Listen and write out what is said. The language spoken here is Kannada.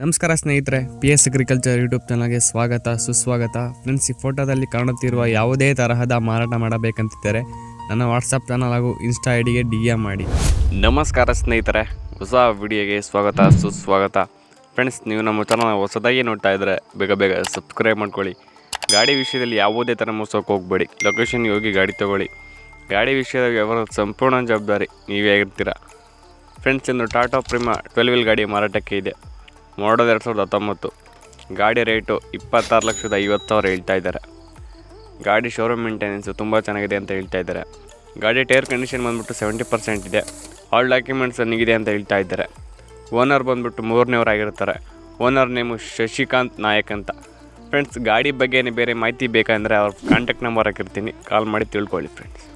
ನಮಸ್ಕಾರ ಸ್ನೇಹಿತರೆ, PS ಅಗ್ರಿಕಲ್ಚರ್ ಯೂಟ್ಯೂಬ್ ಚಾನಲ್ಗೆ ಸ್ವಾಗತ ಸುಸ್ವಾಗತ. ಫ್ರೆಂಡ್ಸ್, ಈ ಫೋಟೋದಲ್ಲಿ ಕಾಣುತ್ತಿರುವ ಯಾವುದೇ ತರಹದ ಮಾರಾಟ ಮಾಡಬೇಕಂತಿದ್ದರೆ ನನ್ನ ವಾಟ್ಸಪ್ ಚಾನಲ್ ಹಾಗೂ ಇನ್ಸ್ಟಾ ಐಡಿಗೆ DM ಮಾಡಿ. ನಮಸ್ಕಾರ ಸ್ನೇಹಿತರೆ, ಹೊಸ ವಿಡಿಯೋಗೆ ಸ್ವಾಗತ ಸುಸ್ವಾಗತ. ಫ್ರೆಂಡ್ಸ್, ನೀವು ನಮ್ಮ ಚಾನಲ್ ಹೊಸದಾಗಿ ನೋಡ್ತಾ ಇದ್ದರೆ ಬೇಗ ಸಬ್ಸ್ಕ್ರೈಬ್ ಮಾಡ್ಕೊಳ್ಳಿ. ಗಾಡಿ ವಿಷಯದಲ್ಲಿ ಯಾವುದೇ ಥರ ಮೋಸಕ್ಕೆ ಹೋಗಬೇಡಿ. ಲೊಕೇಶನ್ಗೆ ಹೋಗಿ ಗಾಡಿ ತೊಗೊಳ್ಳಿ. ಗಾಡಿ ವಿಷಯದಲ್ಲಿ ಅವರ ಸಂಪೂರ್ಣ ಜವಾಬ್ದಾರಿ ನೀವೇ ಆಗಿರ್ತೀರ. ಫ್ರೆಂಡ್ಸ್, ಇಂದು ಟಾಟಾ ಪ್ರಿಮಾ 12 ವೀಲ್ ಗಾಡಿ ಮಾರಾಟಕ್ಕೆ ಇದೆ. ಮಾಡಲ್ 2019. ಗಾಡಿ ರೇಟು 26,50,000 ಹೇಳ್ತಾ ಇದ್ದಾರೆ. ಗಾಡಿ ಶೋರೂಮ್ ಮೇಂಟೆನೆನ್ಸು ತುಂಬ ಚೆನ್ನಾಗಿದೆ ಅಂತ ಹೇಳ್ತಾ ಇದ್ದಾರೆ. ಗಾಡಿ ಟೈರ್ ಕಂಡೀಷನ್ ಬಂದ್ಬಿಟ್ಟು 70% ಇದೆ. ಆಲ್ ಡಾಕ್ಯುಮೆಂಟ್ಸ್ ರನ್ನಿಗಿದೆ ಅಂತ ಹೇಳ್ತಾ ಇದ್ದಾರೆ. ಓನರ್ ಬಂದ್ಬಿಟ್ಟು 3ನೇವ್ರು ಆಗಿರ್ತಾರೆ. ಓನರ್ ನೇಮು ಶಶಿಕಾಂತ್ ನಾಯಕ್ ಅಂತ. ಫ್ರೆಂಡ್ಸ್, ಗಾಡಿ ಬಗ್ಗೆ ಬೇರೆ ಮಾಹಿತಿ ಬೇಕಂದರೆ ಅವ್ರ ಕಾಂಟ್ಯಾಕ್ಟ್ ನಂಬರ್ ಹಾಕಿರ್ತೀನಿ, ಕಾಲ್ ಮಾಡಿ ತಿಳ್ಕೊಳ್ಳಿ ಫ್ರೆಂಡ್ಸ್.